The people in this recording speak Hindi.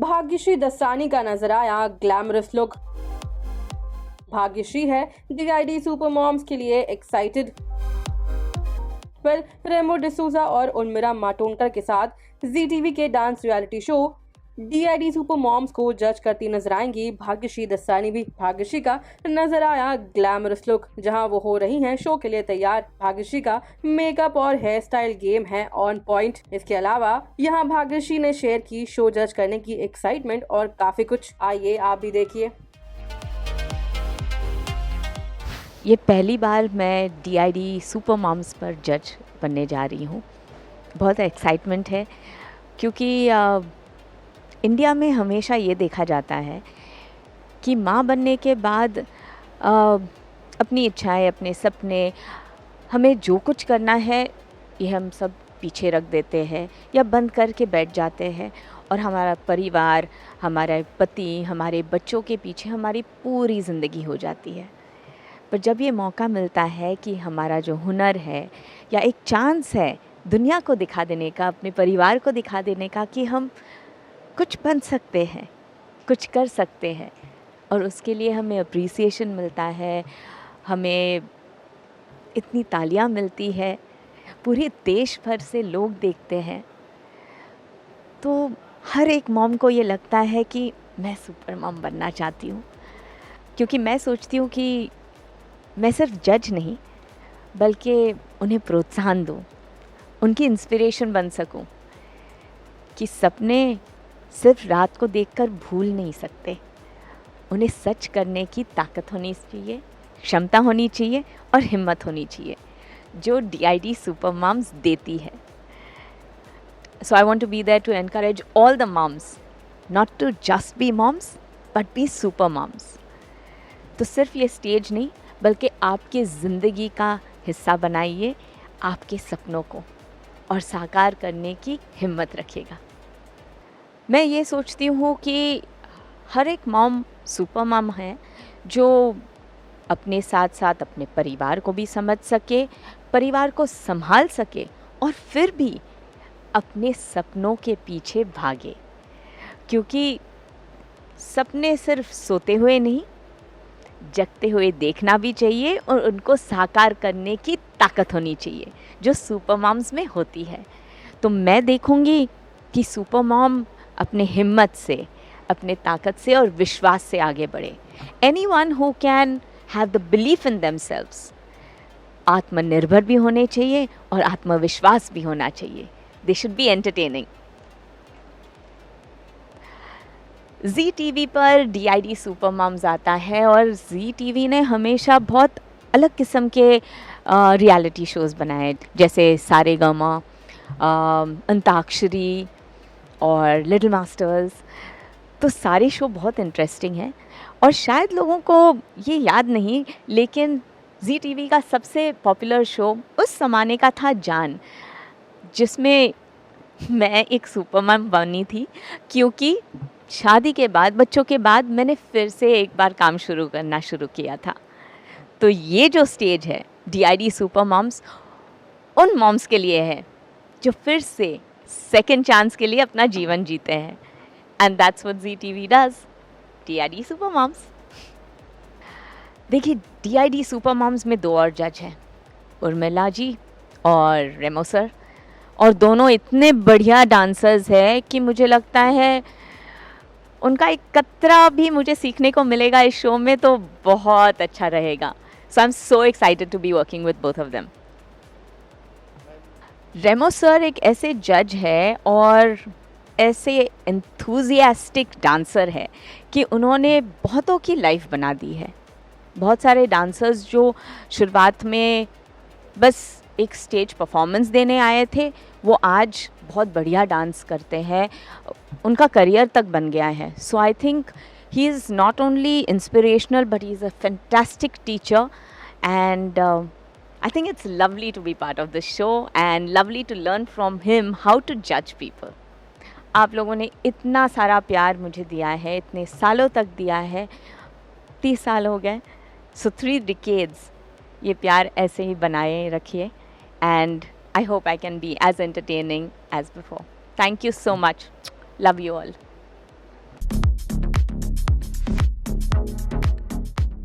भाग्यश्री दस्तानी का नजर आया ग्लैमरस लुक। भाग्यश्री है डीआईडी सुपर मॉम्स के लिए एक्साइटेड। रेमो डिसूजा और उर्मिला मातोंडकर के साथ जी टीवी के dance reality show DID super moms को जज करती नजर आएंगी भाग्यश्री दस्तानी भी। भाग्यश्री का नजर आया ग्लैमरस लुक, जहां वो हो रही हैं शो के लिए तैयार। भाग्यश्री का मेकअप और हेयर स्टाइल गेम है ऑन पॉइंट। इसके अलावा यहां भाग्यश्री ने शेयर की शो जज करने की एक्साइटमेंट और काफी कुछ। आइए आप भी देखिए। ये पहली बार मैं डीआईडी सुपर मॉम्स पर जज बनने जा रही हूँ। बहुत एक्साइटमेंट है क्योंकि इंडिया में हमेशा ये देखा जाता है कि माँ बनने के बाद अपनी इच्छाएं, अपने सपने, हमें जो कुछ करना है ये हम सब पीछे रख देते हैं या बंद करके बैठ जाते हैं और हमारा परिवार, हमारे पति, हमारे बच्चों के पीछे हमारी पूरी ज़िंदगी हो जाती है। पर जब ये मौका मिलता है कि हमारा जो हुनर है या एक चांस है दुनिया को दिखा देने का, अपने परिवार को दिखा देने का कि हम कुछ बन सकते हैं, कुछ कर सकते हैं, और उसके लिए हमें अप्रिसिएशन मिलता है, हमें इतनी तालियां मिलती है, पूरे देश भर से लोग देखते हैं, तो हर एक मॉम को ये लगता है कि मैं सुपर मॉम बनना चाहती हूँ। क्योंकि मैं सोचती हूँ कि मैं सिर्फ जज नहीं बल्कि उन्हें प्रोत्साहन दूँ, उनकी इंस्पिरेशन बन सकूँ कि सपने सिर्फ रात को देखकर भूल नहीं सकते, उन्हें सच करने की ताकत होनी चाहिए, क्षमता होनी चाहिए और हिम्मत होनी चाहिए, जो डीआईडी सुपर मॉम्स देती है। So I want to be there to encourage all the moms not to just be moms but be super moms. तो सिर्फ ये स्टेज नहीं बल्कि आपकी ज़िंदगी का हिस्सा बनाइए, आपके सपनों को और साकार करने की हिम्मत रखिएगा। मैं ये सोचती हूँ कि हर एक मॉम सुपर मॉम है जो अपने साथ साथ अपने परिवार को भी समझ सके, परिवार को संभाल सके और फिर भी अपने सपनों के पीछे भागे। क्योंकि सपने सिर्फ सोते हुए नहीं, जगते हुए देखना भी चाहिए और उनको साकार करने की ताकत होनी चाहिए जो सुपर मॉम्स में होती है। तो मैं देखूंगी कि सुपर मॉम अपने हिम्मत से, अपने ताकत से और विश्वास से आगे बढ़े। Anyone who can have the belief in themselves, आत्मनिर्भर भी होने चाहिए और आत्मविश्वास भी होना चाहिए। They should be entertaining. Zee TV पर डीआईडी सुपर मॉम्स आता है और जी टीवी ने हमेशा बहुत अलग किस्म के रियलिटी शोज़ बनाए, जैसे सारेगामा, अंताक्षरी और लिटिल मास्टर्स। तो सारे शो बहुत इंटरेस्टिंग हैं और शायद लोगों को ये याद नहीं, लेकिन जी टीवी का सबसे पॉपुलर शो उस ज़माने का था जान, जिसमें मैं एक सुपर मॉम बनी थी। क्योंकि शादी के बाद, बच्चों के बाद मैंने फिर से एक बार काम करना शुरू किया था। तो ये जो स्टेज है डीआईडी सुपर मॉम्स, उन मॉम्स के लिए है जो फिर से सेकंड चांस के लिए अपना जीवन जीते हैं। And that's what Zee TV does, DID super moms. देखिए, डीआईडी सुपर मॉम्स में 2 और जज हैं, उर्मिला जी और रेमो सर, और दोनों इतने बढ़िया डांसर्स हैं कि मुझे लगता है उनका एक कतरा भी मुझे सीखने को मिलेगा इस शो में, तो बहुत अच्छा रहेगा। So I am so excited to be working with both of them. Remo sir एक ऐसे जज है और ऐसे एंथुजियास्टिक डांसर है कि उन्होंने बहुतों की लाइफ बना दी है। बहुत सारे डांसर्स जो शुरुआत में बस एक स्टेज परफॉर्मेंस देने आए थे, वो आज बहुत बढ़िया डांस करते हैं, उनका करियर तक बन गया है। So I think he is not only inspirational but he is a fantastic teacher, and I think it's lovely to be part of the show and lovely to learn from him how to judge people. आप लोगों ने इतना सारा प्यार मुझे दिया है, इतने सालों तक दिया है, 30 साल हो गए, so 3 decades। ये प्यार ऐसे ही बनाए रखिए, and I hope I can be as entertaining as before. Thank you so much. Love you all.